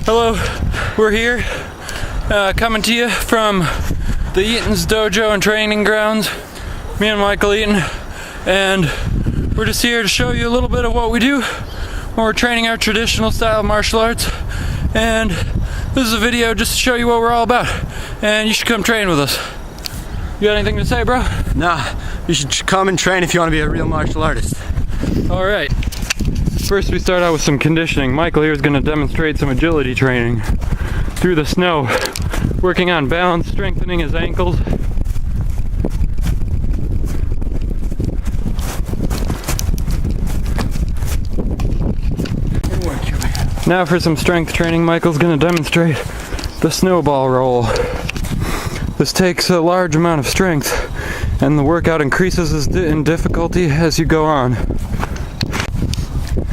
Hello, we're here coming to you from the Eaton Dojo and training grounds. Me and Michael Eaton, and we're just here to show you a little bit of what we do when we're training our traditional style of martial arts. And this is a video just to show you what we're all about, and you should come train with us. You got anything to say, bro? Nah, you should come and train if you want to be a real martial artist. Alright, first we start out with some conditioning. Michael here is going to demonstrate some agility training through the snow, working on balance, strengthening his ankles. Now for some strength training, Michael's going to demonstrate the snowball roll. This takes a large amount of strength, and the workout increases in difficulty as you go on.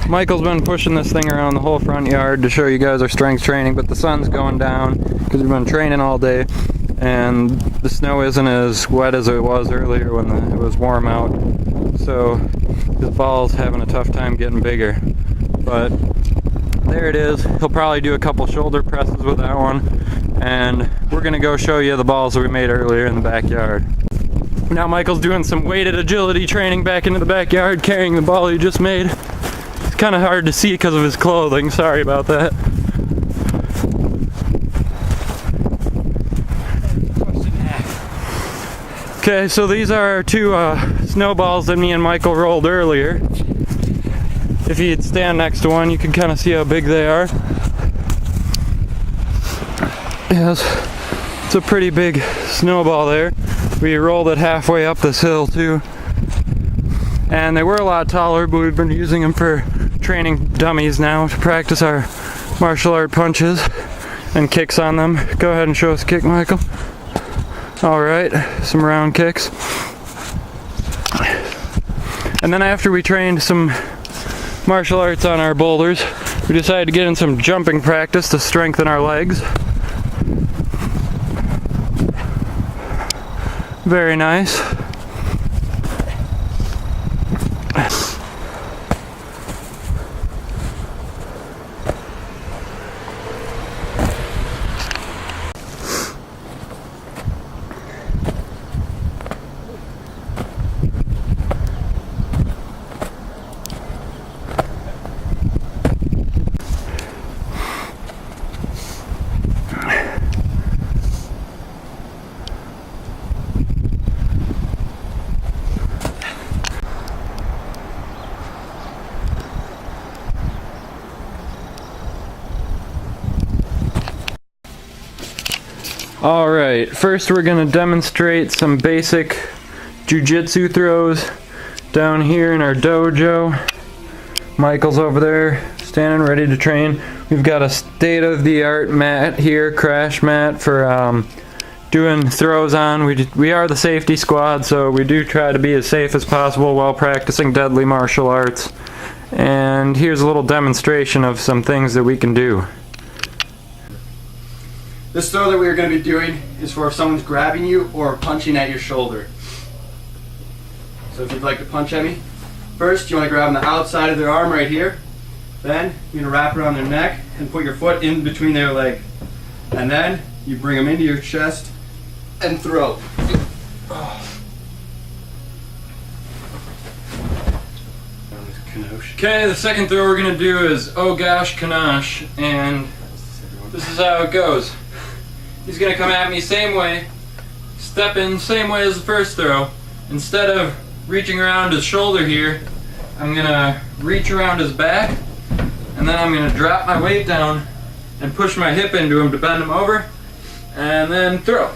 Michael's been pushing this thing around the whole front yard to show you guys our strength training, but the sun's going down because we've been training all day, and the snow isn't as wet as it was earlier when it was warm out, so his ball's having a tough time getting bigger. But there it is. He'll probably do a couple shoulder presses with that one, and we're gonna go show you the balls that we made earlier in the backyard. Now Michael's doing some weighted agility training back into the backyard, carrying the ball he just made. It's kind of hard to see because of his clothing, sorry about that. Okay, so these are our two snowballs that me and Michael rolled earlier. If you'd stand next to one, you can kind of see how big they are. Yes, it's a pretty big snowball there. We rolled it halfway up this hill too. And they were a lot taller, but we've been using them for training dummies now to practice our martial art punches and kicks on them. Go ahead and show us a kick, Michael. Alright, some round kicks. And then after we trained some martial arts on our boulders, we decided to get in some jumping practice to strengthen our legs. Very nice. Alright, first we're going to demonstrate some basic jiu-jitsu throws down here in our dojo. Michael's over there standing ready to train. We've got a state-of-the-art mat here, crash mat for doing throws on. We are the safety squad, so we do try to be as safe as possible while practicing deadly martial arts. And here's a little demonstration of some things that we can do. This throw that we are going to be doing is for if someone's grabbing you or punching at your shoulder. So if you'd like to punch at me, first you want to grab on the outside of their arm right here. Then you're going to wrap around their neck and put your foot in between their leg. And then you bring them into your chest and throw. Okay, the second throw we're going to do is oh gosh kanash, and this is how it goes. He's going to come at me same way, step in same way as the first throw. Instead of reaching around his shoulder here, I'm going to reach around his back, and then I'm going to drop my weight down and push my hip into him to bend him over, and then throw.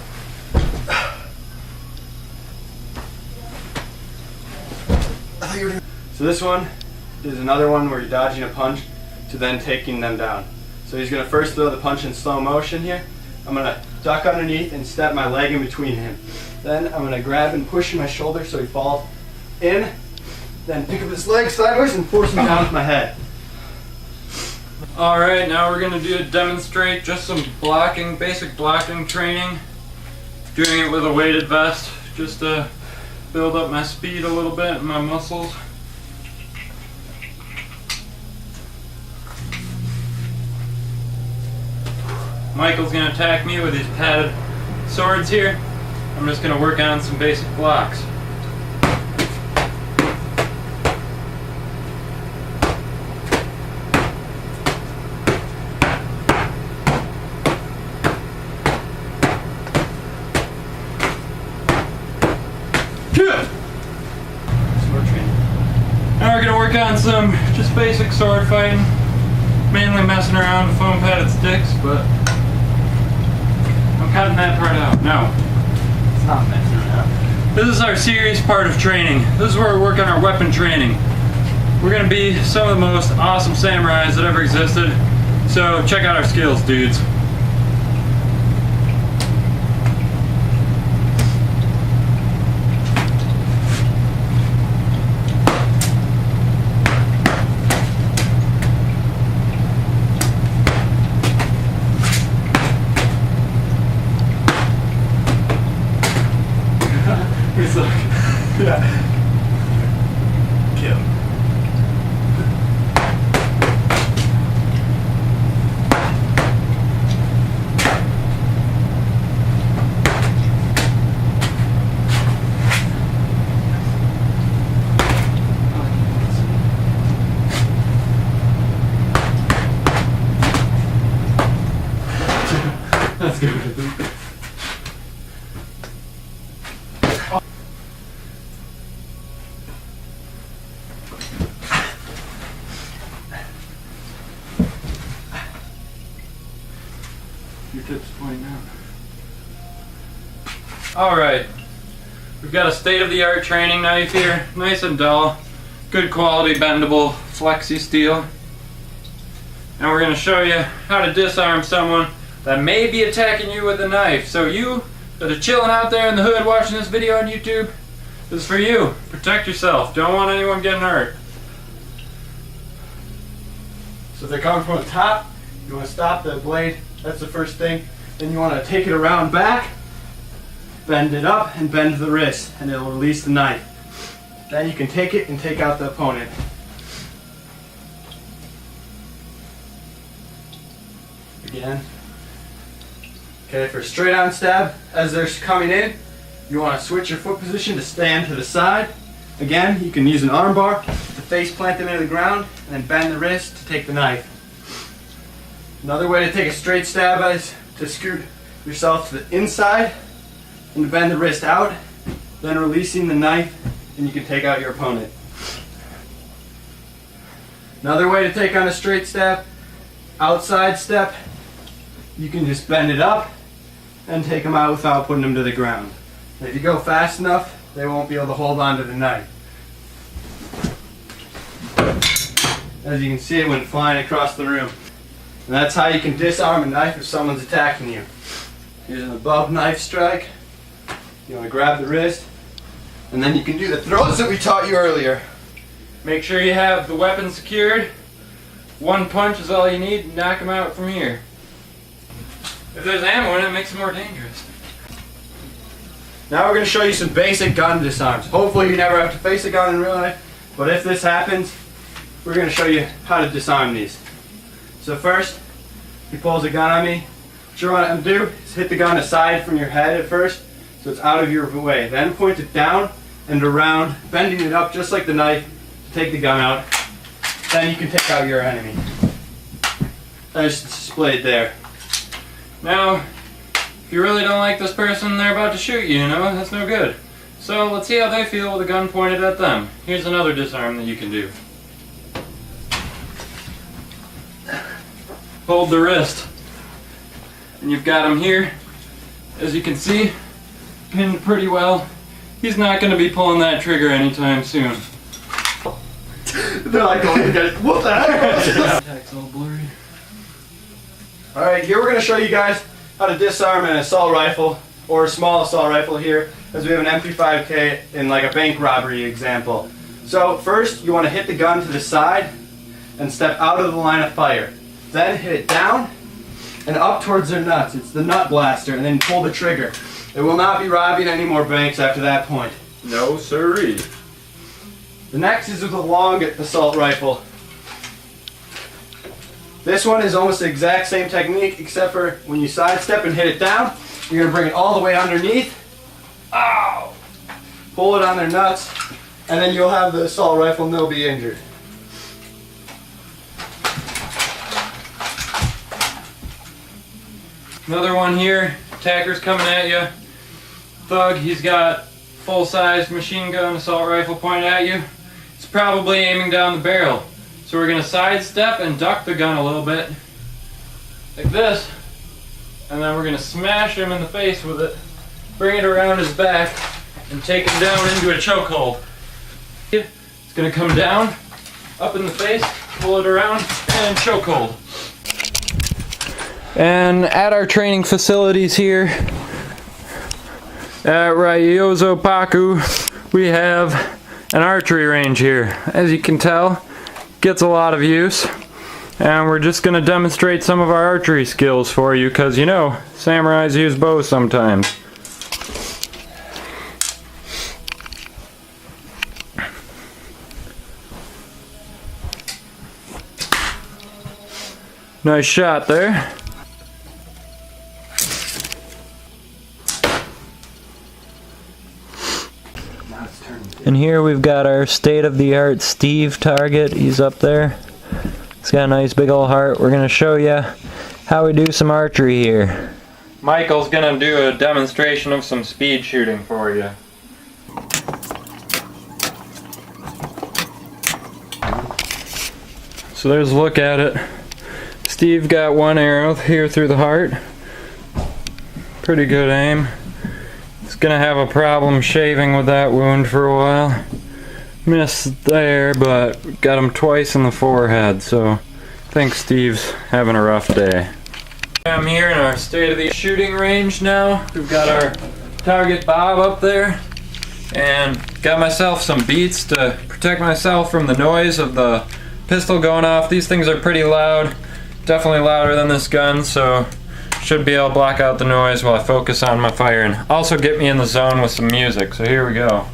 So this one is another one where you're dodging a punch to then taking them down. So he's going to first throw the punch in slow motion here. I'm going to duck underneath and step my leg in between him. Then I'm going to grab and push my shoulder so he falls in. Then pick up his leg sideways and force him down with my head. Alright, now we're going to demonstrate just some blocking, basic blocking training. Doing it with a weighted vest just to build up my speed a little bit and my muscles. Michael's gonna attack me with these padded swords here. I'm just gonna work on some basic blocks. Now we're gonna work on some just basic sword fighting, mainly messing around with foam padded sticks, but I'm cutting that part out. No, It's not messing around. this is our serious part of training. This is where we work on our weapon training. We're gonna be some of the most awesome samurais that ever existed, so check out our skills, dudes. He's like, yeah. Kill. That's good. Your tip's pointing out. Alright, we've got a state-of-the-art training knife here, nice and dull, good quality bendable flexi steel. And we're going to show you how to disarm someone that may be attacking you with a knife. So you that are chilling out there in the hood watching this video on YouTube, this is for you. Protect yourself, don't want anyone getting hurt. So if they're coming from the top, you want to stop the blade. That's the first thing. Then you want to take it around back, bend it up, and bend the wrist, and it'll release the knife. Then you can take it and take out the opponent. Again. Okay, for a straight on stab, as they're coming in, you want to switch your foot position to stand to the side. Again, you can use an arm bar to face plant them into the ground, and then bend the wrist to take the knife. Another way to take a straight stab is to scoot yourself to the inside and to bend the wrist out, then releasing the knife, and you can take out your opponent. Another way to take on a straight stab, outside step, you can just bend it up and take them out without putting them to the ground. If you go fast enough, they won't be able to hold on to the knife. As you can see, it went flying across the room. And that's how you can disarm a knife if someone's attacking you. Here's an above knife strike. You want to grab the wrist, and then you can do the throws that we taught you earlier. Make sure you have the weapon secured. One punch is all you need to knock them out from here. If there's ammo in it, it makes it more dangerous. Now we're going to show you some basic gun disarms. Hopefully you never have to face a gun in real life, but if this happens, we're going to show you how to disarm these. So first, he pulls a gun on me. What you want him to do is hit the gun aside from your head at first, so it's out of your way. Then point it down and around, bending it up just like the knife to take the gun out. Then you can take out your enemy. There's displayed there. Now, if you really don't like this person, they're about to shoot you, you know, that's no good. So let's see how they feel with a gun pointed at them. Here's another disarm that you can do. Hold the wrist. And you've got him here. As you can see, pinned pretty well. He's not going to be pulling that trigger anytime soon. They're like going, guys, what the heck? Attack's all blurry. Alright, here we're going to show you guys how to disarm an assault rifle, or a small assault rifle here, as we have an MP5K in like a bank robbery example. So first, you want to hit the gun to the side and step out of the line of fire. Then hit it down and up towards their nuts. It's the nut blaster, and then pull the trigger. It will not be robbing any more banks after that point. No siree. The next is with a long assault rifle. This one is almost the exact same technique, except for when you sidestep and hit it down, you're going to bring it all the way underneath. Ow! Pull it on their nuts, and then you'll have the assault rifle and they'll be injured. Another one here. Attacker's coming at you. Thug, he's got full-sized machine gun assault rifle pointed at you. It's probably aiming down the barrel. So we're going to sidestep and duck the gun a little bit, like this, and then we're going to smash him in the face with it, bring it around his back, and take him down into a chokehold. It's going to come down, up in the face, pull it around, and chokehold. And at our training facilities here at Ryozo Paku, we have an archery range here. As you can tell, gets a lot of use, and we're just going to demonstrate some of our archery skills for you, because you know, samurais use bows sometimes. Nice shot there. And here we've got our state-of-the-art Steve target. He's up there. He's got a nice big old heart. We're going to show you how we do some archery here. Michael's going to do a demonstration of some speed shooting for you. So there's a look at it. Steve got one arrow here through the heart. Pretty good aim. Gonna have a problem shaving with that wound for a while. Missed there, but got him twice in the forehead, so I think Steve's having a rough day. I'm here in our state-of-the-art shooting range now. We've got our target Bob up there, and got myself some beats to protect myself from the noise of the pistol going off. These things are pretty loud, definitely louder than this gun, so should be able to block out the noise while I focus on my firing. Also get me in the zone with some music, so here we go.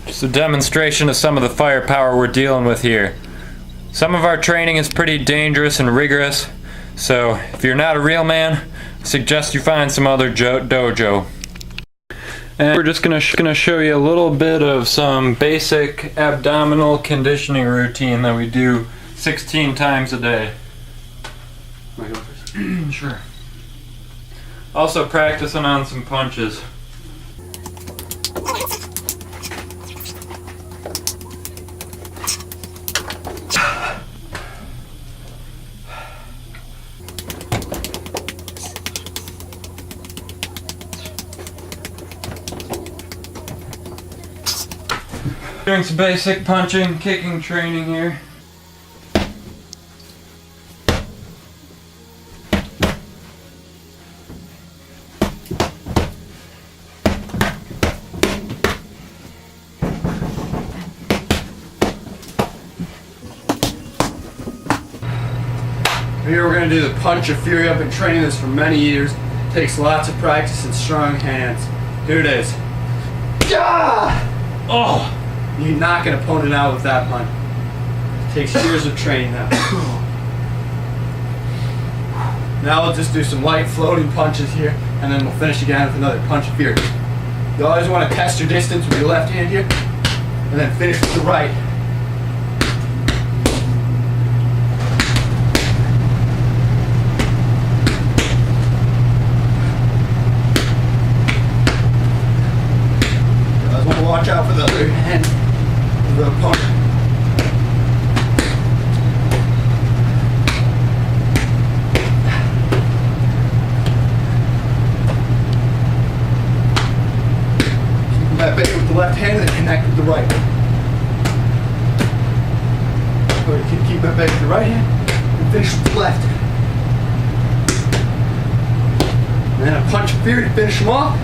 Just a demonstration of some of the firepower we're dealing with here. Some of our training is pretty dangerous and rigorous, so if you're not a real man, suggest you find some other dojo. And we're just gonna show you a little bit of some basic abdominal conditioning routine that we do 16 times a day. Sure. Also practicing on some punches. Doing some basic punching, kicking training here. Here we're going to do the punch of fury. I've been training this for many years. Takes lots of practice and strong hands. Here it is. Yeah! Oh! You knock an opponent out with that punch. It takes years of training that. Now we'll just do some light floating punches here, and then we'll finish again with another punch of fury. You always want to test your distance with your left hand here, and then finish with the right. You always want to watch out for the other hand. The opponent. Keep that bait with the left hand and connect with the right. Or you can keep that bait with the right hand and finish with the left. And then a punch of fury to finish them off.